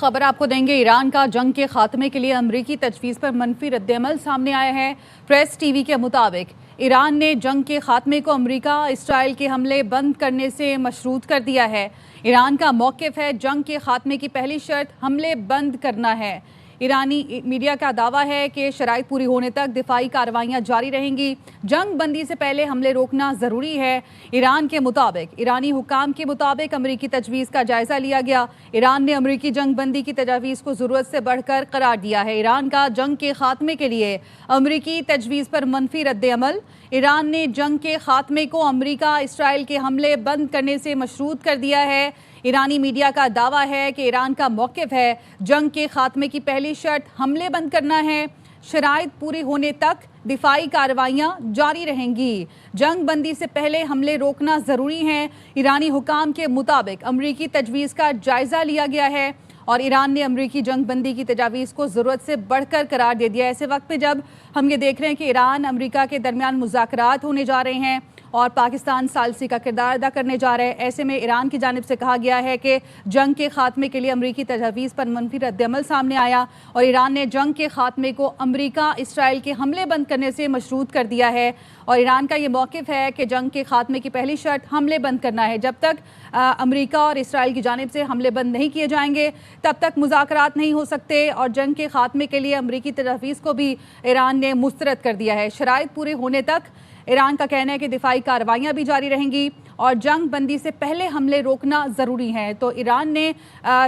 खबर आपको देंगे। ईरान का जंग के खात्मे के लिए अमरीकी तजवीज़ पर मनफी रद्दअमल सामने आया है। प्रेस टीवी के मुताबिक ईरान ने जंग के खात्मे को अमरीका इसराइल के हमले बंद करने से मशरूत कर दिया है। ईरान का मौक़िफ़ है, जंग के खात्मे की पहली शर्त हमले बंद करना है। ईरानी मीडिया का दावा है कि शराइत पूरी होने तक दिफाई कार्रवाइयाँ जारी रहेंगी। जंग बंदी से पहले हमले रोकना ज़रूरी है। ईरान के मुताबिक ईरानी हुकाम के मुताबिक अमरीकी तजवीज़ का जायज़ा लिया गया। ईरान ने अमरीकी जंग बंदी की तजावीज़ को ज़रूरत से बढ़कर करार दिया है। ईरान का जंग के खात्मे के लिए अमरीकी तजवीज़ पर मनफी रद्दअमल। ईरान ने जंग के खात्मे को अमरीका इसराइल के हमले बंद करने से मशरूत कर दिया है। ईरानी मीडिया का दावा है कि ईरान का मौक़िफ़ है, जंग के खात्मे की पहली शर्त हमले बंद करना है। शराइत पूरी होने तक दिफाई कार्रवाइयाँ जारी रहेंगी। जंग बंदी से पहले हमले रोकना ज़रूरी है। ईरानी हुकाम के मुताबिक अमरीकी तजवीज़ का जायज़ा लिया गया है और ईरान ने अमरीकी जंग बंदी की तजावीज़ को ज़रूरत से बढ़कर करार दे दिया है। ऐसे वक्त में जब हम ये देख रहे हैं कि ईरान अमरीका के दरमियान मुज़ाकरात होने जा रहे हैं और पाकिस्तान सालसी का किरदार अदा करने जा रहे हैं, ऐसे में ईरान की जानिब से कहा गया है कि जंग के खात्मे के लिए अमरीकी तजावीज़ पर मनफी रद्दअमल सामने आया और ईरान ने जंग के खात्मे को अमरीका इसराइल के हमले बंद करने से मशरूत कर दिया है। और ईरान का ये मौक़िफ़ है कि जंग के खात्मे की पहली शर्त हमले बंद करना है। जब तक अमरीका और इसराइल की जानिब से हमले बंद नहीं किए जाएंगे तब तक मुज़ाकरात नहीं हो सकते और जंग के खात्मे के लिए अमरीकी तजावीज़ को भी ईरान ने मुस्तरद कर दिया है। शराइत पूरे होने तक ईरान का कहना है कि दिफाई कार्रवाइयाँ भी जारी रहेंगी और जंग बंदी से पहले हमले रोकना ज़रूरी है। तो ईरान ने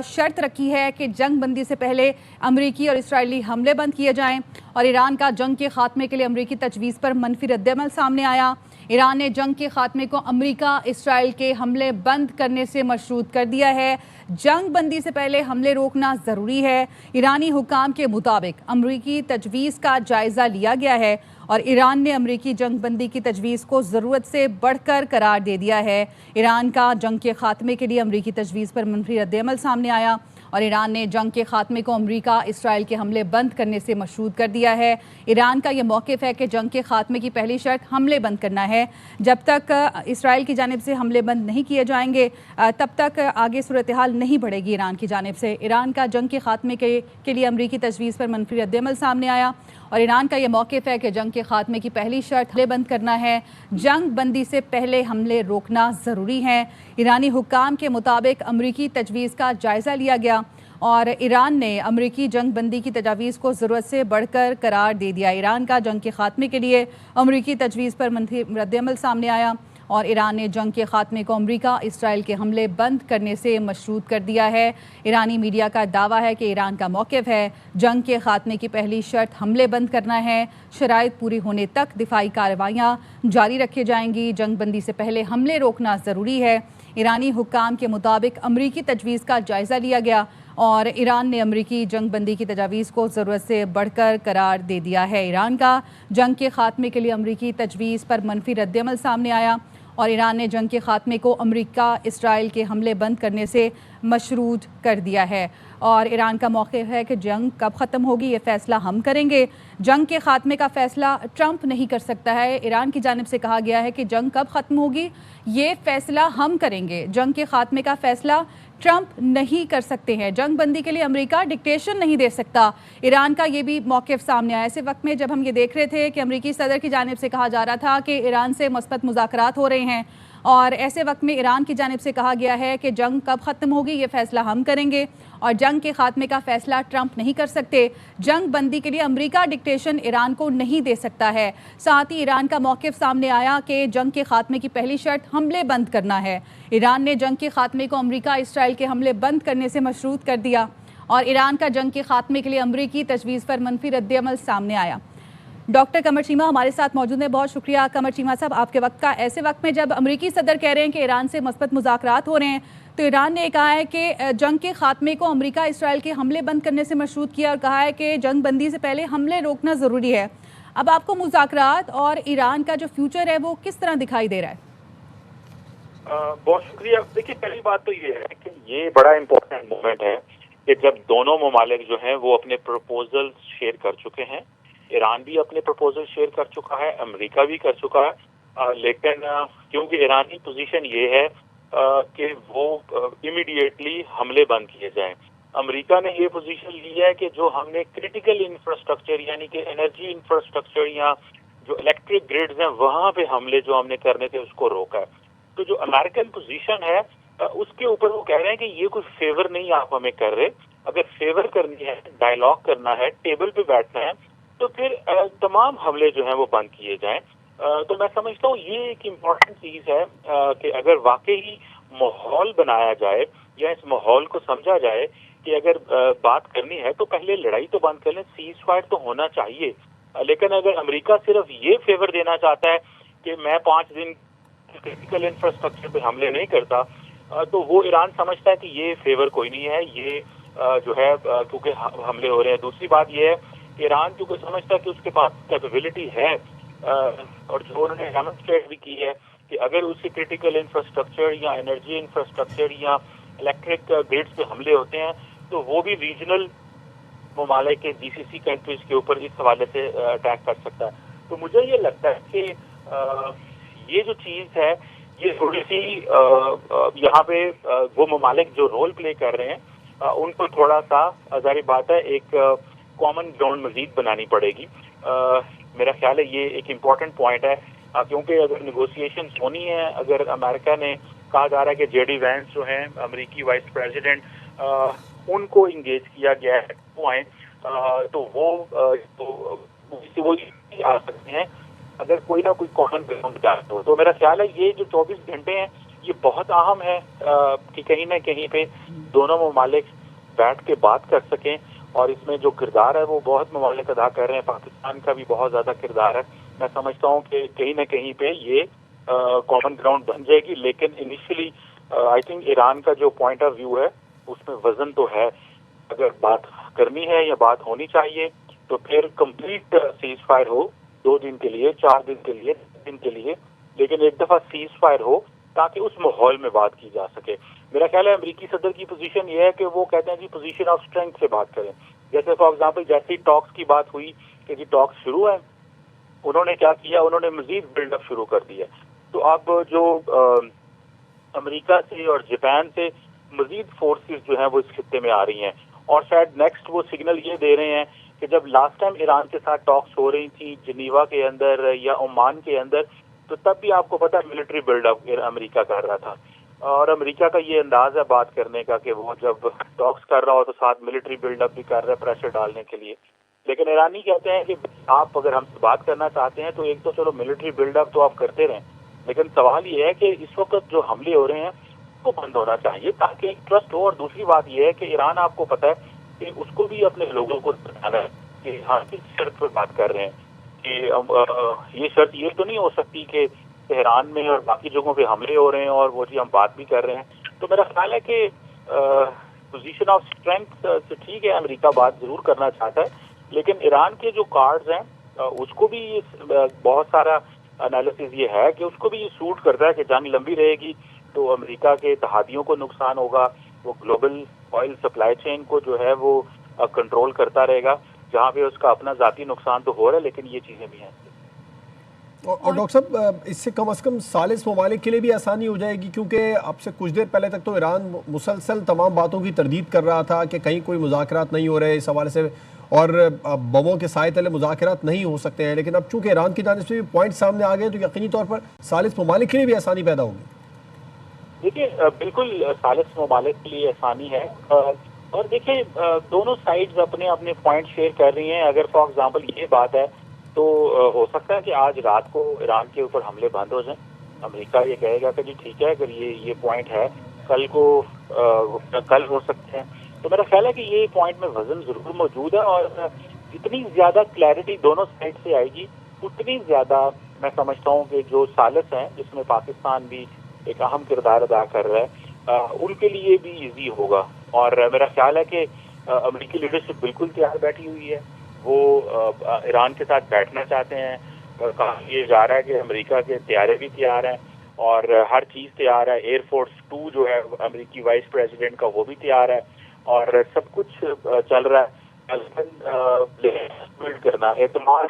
शर्त रखी है कि जंग बंदी से पहले अमरीकी और इसराइली हमले बंद किए जाएं और ईरान का जंग के खात्मे के लिए अमरीकी तजवीज़ पर मनफी रद्दअमल सामने आया। ईरान ने जंग के खात्मे को अमरीका इसराइल के हमले बंद करने से मशरूत कर दिया है। जंग बंदी से पहले हमले रोकना ज़रूरी है। ईरानी हुकाम के मुताबिक अमरीकी तजवीज़ का जायज़ा लिया गया है और ईरान ने अमरीकी जंग बंदी की तजवीज़ को ज़रूरत से बढ़कर करार दे दिया है। ईरान का जंग के खात्मे के लिए अमरीकी तजवीज़ पर मनफी रद्दअमल सामने आया और ईरान ने जंग के खात्मे को अमरीका इसराइल के हमले बंद करने से मशरूत कर दिया है। ईरान का यह मौक़िफ़ है कि जंग के खात्मे की पहली शर्त हमले बंद करना है। जब तक इसराइल की जानिब से हमले बंद नहीं किए जाएंगे तब तक आगे सूरत हाल नहीं बढ़ेगी ईरान की जानिब से। ईरान का जंग के खात्मे के लिए अमरीकी तजवीज़ पर मनफी रद्दअमल सामने आया और ईरान का यह मौक़िफ़ है कि जंग के खात्मे की पहली शर्त हमले बंद करना है। जंग बंदी से पहले हमले रोकना ज़रूरी है। ईरानी हुकाम के मुताबिक अमरीकी तजवीज़ का जायज़ा लिया गया और ईरान ने अमरीकी जंग बंदी की तजावीज़ को ज़रूरत से बढ़कर करार दे दिया। ईरान का जंग के खात्मे के लिए अमरीकी तजवीज़ पर मनफी रद्दअमल सामने आया और ईरान ने जंग के खात्मे को अमरीका इसराइल के हमले बंद करने से मशरूत कर दिया है। ईरानी मीडिया का दावा है कि ईरान का मौक़िफ़ है, जंग के खात्मे की पहली शर्त हमले बंद करना है। शराइत पूरी होने तक दिफाई कार्रवाइयाँ जारी रखी जाएंगी। जंग बंदी से पहले हमले रोकना ज़रूरी है। ईरानी हुकाम के मुताबिक अमरीकी तजवीज़ का जायज़ा लिया गया और ईरान ने अमरीकी जंग बंदी की तजावीज़ को ज़रूरत से बढ़कर करार दे दिया है। ईरान का जंग के खात्मे के लिए अमरीकी तजवीज़ पर मनफी रद्दअमल सामने आया और ईरान ने जंग के खात्मे को अमरीका इसराइल के हमले बंद करने से मशरूत कर दिया है। और ईरान का मौक़िफ़ है कि जंग कब ख़त्म होगी ये फ़ैसला हम करेंगे। जंग के खात्मे का फ़ैसला ट्रंप नहीं कर सकता है। ईरान की जानिब से कहा गया है कि जंग कब ख़त्म होगी ये फ़ैसला हम करेंगे। जंग के खात्मे का फ़ैसला ट्रंप नहीं कर सकते हैं। जंग बंदी के लिए अमेरिका डिक्टेशन नहीं दे सकता। ईरान का ये भी मौक़िफ़ सामने आया। ऐसे वक्त में जब हम ये देख रहे थे कि अमेरिकी सदर की जानिब से कहा जा रहा था कि ईरान से मस्बत मुज़ाकरात हो रहे हैं और ऐसे वक्त में ईरान की जानिब से कहा गया है कि जंग कब ख़त्म होगी ये फ़ैसला हम करेंगे और जंग के खात्मे का फ़ैसला ट्रंप नहीं कर सकते। जंग बंदी के लिए अमेरिका डिक्टेशन ईरान को नहीं दे सकता है। साथ ही ईरान का मौक़िफ़ सामने आया कि जंग के खात्मे की पहली शर्त हमले बंद करना है। ईरान ने जंग के खात्मे को अमेरिका इसराइल के हमले बंद करने से मशरूत कर दिया और ईरान का जंग के खात्मे के लिए अमरीकी तजवीज़ पर मनफी रद्दअमल सामने आया। डॉक्टर कमर चीमा हमारे साथ मौजूद हैं। बहुत शुक्रिया कमर चीमा साहब आपके वक्त का। ऐसे वक्त में जब अमरीकी सदर कह रहे हैं कि ईरान से मस्बत मुज़ाकरात हो रहे हैं तो ईरान ने कहा है कि जंग के खात्मे को अमरीका इसराइल के हमले बंद करने से मशरूत किया और कहा है कि जंग बंदी से पहले हमले रोकना ज़रूरी है। अब आपको मुज़ाकरात और ईरान का जो फ्यूचर है वो किस तरह दिखाई दे रहा है? बहुत शुक्रिया। देखिए, पहली बात तो ये है कि ये बड़ा इम्पोर्टेंट मोमेंट है कि जब दोनों ममालिक जो हैं वो अपने प्रपोजल शेयर कर चुके हैं। ईरान भी अपने प्रपोजल शेयर कर चुका है, अमेरिका भी कर चुका है, लेकिन क्योंकि ईरानी पोजीशन ये है कि वो इमीडिएटली हमले बंद किए जाएं। امریکہ نے یہ پوزیشن لی ہے کہ جو ہم نے کرٹیکل انفراسٹرکچر یعنی کہ انرجی انفراسٹرکچر یا جو الیکٹرک گریڈز ہیں وہاں پہ حملے جو ہم نے کرنے تھے اس کو روکا ہے. تو جو امریکن پوزیشن ہے اس کے اوپر وہ کہہ رہے ہیں کہ یہ کوئی فیور نہیں آپ ہمیں کر رہے. اگر فیور کرنی ہے، ڈائلاگ کرنا ہے، ٹیبل پہ بیٹھنا ہے تو پھر تمام حملے جو ہیں وہ بند کیے جائیں. تو میں سمجھتا ہوں یہ ایک امپورٹنٹ چیز ہے کہ اگر واقعی ماحول بنایا جائے یا اس ماحول کو سمجھا جائے کہ اگر بات کرنی ہے تو پہلے لڑائی تو بند کر لیں، سیز فائر تو ہونا چاہیے. لیکن اگر امریکہ صرف یہ فیور دینا چاہتا ہے کہ میں 5 دن کرٹیکل انفراسٹرکچر پہ حملے نہیں کرتا تو وہ ایران سمجھتا ہے کہ یہ فیور کوئی نہیں ہے، یہ جو ہے کیونکہ حملے ہو رہے ہیں. دوسری بات یہ ہے کہ ایران کیونکہ سمجھتا ہے کہ اس کے پاس کیپیبلٹی ہے اور جو انہوں نے ڈیمونسٹریٹ بھی کی ہے کہ اگر اس کے کرٹیکل انفراسٹرکچر یا انرجی انفراسٹرکچر یا الیکٹرک گریڈز پہ حملے ہوتے ہیں تو وہ بھی ریجنل ممالک کے جی سی سی کنٹریز کے اوپر اس حوالے سے اٹیک کر سکتا ہے. تو مجھے یہ لگتا ہے کہ یہ جو چیز ہے یہ تھوڑی سی یہاں پہ وہ ممالک جو رول پلے کر رہے ہیں ان کو تھوڑا سا ظاہر بات ہے ایک کامن گراؤنڈ مزید بنانی پڑے گی. میرا خیال ہے یہ ایک امپورٹنٹ پوائنٹ ہے کیونکہ اگر نیگوسیشنز ہونی ہے، اگر امریکہ نے کہا جا رہا ہے کہ جے ڈی وینس جو ہیں امریکی وائس پریزیڈنٹ ان کو انگیج کیا گیا ہے تو وہ آ سکتے ہیں اگر کوئی نہ کوئی کامن گراؤنڈ جاتا ہو. تو میرا خیال ہے یہ جو 24 گھنٹے ہیں یہ بہت اہم ہے کہ کہیں نہ کہیں پہ دونوں ممالک بیٹھ کے بات کر سکیں اور اس میں جو کردار ہے وہ بہت ممالک ادا کر رہے ہیں. پاکستان کا بھی بہت زیادہ کردار ہے. میں سمجھتا ہوں کہ کہیں نہ کہیں پہ یہ کامن گراؤنڈ بن جائے گی. لیکن انیشلی آئی تھنک ایران کا جو پوائنٹ آف ویو ہے اس میں وزن تو ہے. اگر بات کرنی ہے یا بات ہونی چاہیے تو پھر کمپلیٹ سیز فائر ہو 2 دن کے لیے، 4 دن کے لیے، 10 دن کے لیے، لیکن ایک دفعہ سیز فائر ہو تاکہ اس ماحول میں بات کی جا سکے. میرا خیال ہے امریکی صدر کی پوزیشن یہ ہے کہ وہ کہتے ہیں جی پوزیشن آف اسٹرینتھ سے بات کریں. جیسے فار ایگزامپل جیسے ٹاکس کی بات ہوئی کہ جی ٹاکس شروع ہے، انہوں نے کیا کیا، انہوں نے مزید بلڈ اپ شروع کر دیا. تو اب جو امریکہ سے اور جاپان سے مزید فورسز جو ہیں وہ اس خطے میں آ رہی ہیں اور شاید نیکسٹ وہ سگنل یہ دے رہے ہیں کہ جب لاسٹ ٹائم ایران کے ساتھ ٹاکس ہو رہی تھی جنیوا کے اندر یا عمان کے اندر تو تب بھی آپ کو پتا ملٹری بلڈ اپ امریکہ کر رہا تھا اور امریکہ کا یہ انداز ہے بات کرنے کا کہ وہ جب ٹاکس کر رہا ہو تو ساتھ ملٹری بلڈ اپ بھی کر رہا ہے پریشر ڈالنے کے لیے. لیکن ایرانی کہتے ہیں کہ آپ اگر ہم سے بات کرنا چاہتے ہیں تو ایک تو چلو ملٹری بلڈ اپ تو آپ کرتے رہیں، لیکن سوال یہ ہے کہ اس وقت جو حملے ہو رہے ہیں کو بند ہونا چاہیے تاکہ ایک ٹرسٹ ہو. اور دوسری بات یہ ہے کہ ایران آپ کو پتا ہے کہ اس کو بھی اپنے لوگوں کو بتانا ہے کہ ہاں کس شرط پر بات کر رہے ہیں کہ یہ شرط یہ تو نہیں ہو سکتی کہ تہران میں اور باقی جگہوں پہ حملے ہو رہے ہیں اور وہ جی ہم بات بھی کر رہے ہیں. تو میرا خیال ہے کہ پوزیشن آف اسٹرینتھ سے ٹھیک ہے امریکہ بات ضرور کرنا چاہتا ہے لیکن ایران کے جو کارڈز ہیں اس کو بھی بہت سارا انالیسز یہ ہے کہ اس کو بھی یہ سوٹ کرتا ہے کہ جنگ لمبی رہے گی تو امریکہ کے اتحادیوں کو نقصان ہوگا، وہ گلوبل آئل سپلائی چین کو جو ہے وہ کنٹرول کرتا رہے گا جہاں پہ اس کا اپنا ذاتی نقصان تو ہو رہا ہے لیکن یہ چیزیں بھی ہیں. اور ڈاکٹر صاحب اس سے کم از کم ثالث ممالک کے لیے بھی آسانی ہو جائے گی کیونکہ اب سے کچھ دیر پہلے تک تو ایران مسلسل تمام باتوں کی تردید کر رہا تھا کہ کہیں کوئی مذاکرات نہیں ہو رہے اس حوالے سے اور بموں کے سائے تلے مذاکرات نہیں ہو سکتے ہیں. لیکن اب چونکہ ایران کی جانب سے بھی پوائنٹ سامنے آ گئے تو یقینی طور پر ثالث ممالک کے لیے بھی آسانی پیدا ہوگی. دیکھیے بالکل ثالث ممالک کے لیے آسانی ہے اور دیکھیں دونوں سائڈز اپنے اپنے پوائنٹ شیئر کر رہی ہیں. اگر فار ایگزامپل یہ بات ہے تو ہو سکتا ہے کہ آج رات کو ایران کے اوپر حملے بند ہو جائیں. امریکہ یہ کہے گا کہ جی ٹھیک ہے اگر یہ پوائنٹ ہے کل ہو سکتے ہیں. تو میرا خیال ہے کہ یہ پوائنٹ میں وزن ضرور موجود ہے اور جتنی زیادہ کلیئرٹی دونوں سائڈ سے آئے گی اتنی زیادہ میں سمجھتا ہوں کہ جو ثالث ہیں جس میں پاکستان بھی ایک اہم کردار ادا کر رہا ہے ان کے لیے بھی ایزی ہوگا. اور میرا خیال ہے کہ امریکی لیڈرشپ بالکل تیار بیٹھی ہوئی ہے، وہ ایران کے ساتھ بیٹھنا چاہتے ہیں. کہا یہ جا رہا ہے کہ امریکہ کے طیارے بھی تیار ہیں اور ہر چیز تیار ہے. ایئر فورس 2 جو ہے امریکی وائس پریزیڈنٹ کا وہ بھی تیار ہے اور سب کچھ چل رہا ہے. بلڈ کرنا اعتماد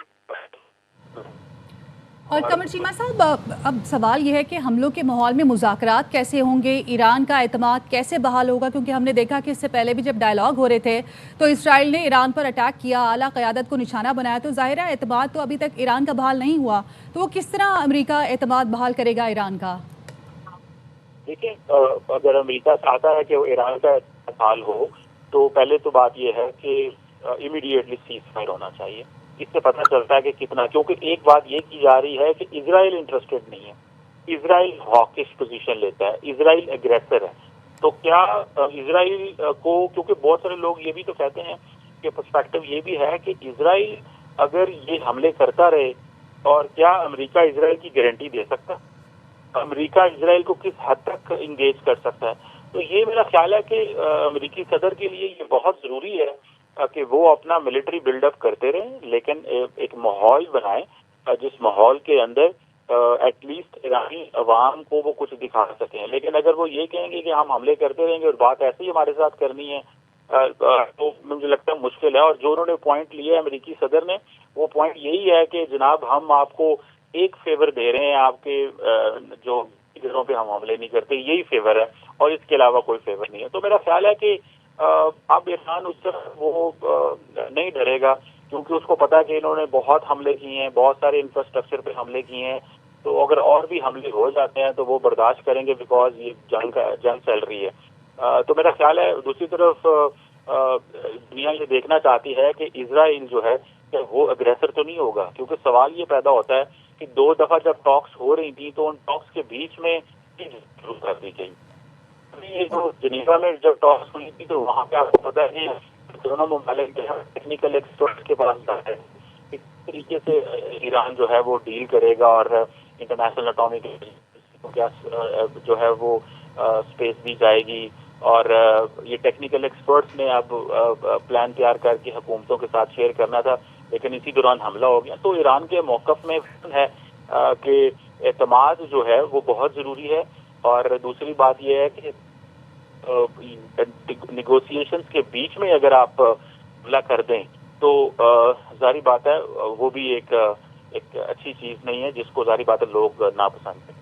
और कमर चीमा साहब, अब सवाल ये है कि हमलों के माहौल में मुज़ाकरात कैसे होंगे, ईरान का एतमाद कैसे बहाल होगा, क्योंकि हमने देखा कि इससे पहले भी जब डायलॉग हो रहे थे तो इसराइल ने ईरान पर अटैक किया, आला क़यादत को निशाना बनाया, तो ज़ाहिर है एतमाद तो अभी तक ईरान का बहाल नहीं हुआ, तो वो किस तरह अमेरिका एतमाद बहाल करेगा ईरान का? देखिए, अगर अमेरिका चाहता है कि वो ईरान का बहाल हो तो पहले तो बात यह है कि इमीडिएटली सीज फायर होना चाहिए। इससे पता चलता है कि कितना, क्योंकि एक बात ये की जा रही है कि इजराइल इंटरेस्टेड नहीं है, इजराइल हॉकिश पोजीशन लेता है, इजराइल एग्रेसर है। तो क्या इजराइल को, क्योंकि बहुत सारे लोग ये भी तो कहते हैं कि पर्सपेक्टिव ये भी है कि इजराइल अगर ये हमले करता रहे और क्या अमेरिका इजराइल की गारंटी दे सकता, अमेरिका इजराइल को किस हद तक इंगेज कर सकता है। तो ये मेरा ख्याल है कि अमेरिकी सदर के लिए ये बहुत ज़रूरी है कि वो अपना मिलिट्री बिल्डअप करते रहें, लेकिन एक माहौल बनाएं जिस माहौल के अंदर एटलीस्ट ईरानी अवाम को वो कुछ दिखा सकें। लेकिन अगर वो ये कहेंगे कि हम हमले करते रहेंगे और बात ऐसे ही हमारे साथ करनी है, तो मुझे लगता है मुश्किल है। और जो उन्होंने पॉइंट लिया है अमेरिकी सदर ने, वो पॉइंट यही है कि जनाब हम आपको एक फेवर दे रहे हैं, आपके जो घरों पे हम हमले नहीं करते, यही फेवर है और इसके अलावा कोई फेवर नहीं है। तो मेरा ख्याल है कि अब ईरान उससे वो नहीं डरेगा, क्योंकि उसको पता है कि इन्होंने बहुत हमले किए हैं, बहुत सारे इंफ्रास्ट्रक्चर पे हमले किए हैं। तो अगर और भी हमले हो जाते हैं तो वो बर्दाश्त करेंगे, बिकॉज ये जंग चल रही है। तो मेरा ख्याल है दूसरी तरफ दुनिया ये देखना चाहती है कि इजराइल जो है वो अग्रेसर तो नहीं होगा, क्योंकि सवाल ये पैदा होता है कि 2 दफा जब टॉक्स हो रही थी तो उन टॉक्स के बीच में शुरू कर दी गई। ये जो जिनेवा में जब टॉक्स हुई थी तो वहाँ पे आपको पता है कि दोनों ममालिक टेक्निकल एक्सपर्ट के पास जाते हैं किस तरीके से ईरान जो है वो डील करेगा और इंटरनेशनल एटॉमिक को क्या जो है वो स्पेस दी जाएगी। और ये टेक्निकल एक्सपर्ट्स ने अब प्लान तैयार करके हुकूमतों के साथ शेयर करना था, लेकिन इसी दौरान हमला हो गया। तो ईरान के मौक़िफ़ में है कि एतमाद जो है वो बहुत ज़रूरी है। और दूसरी बात यह है कि नेगोशिएशंस के बीच में अगर आप हमला कर दें तो जाहिर बात है वो भी एक अच्छी चीज़ नहीं है, जिसको जाहिर बात है लोग नापसंद करें।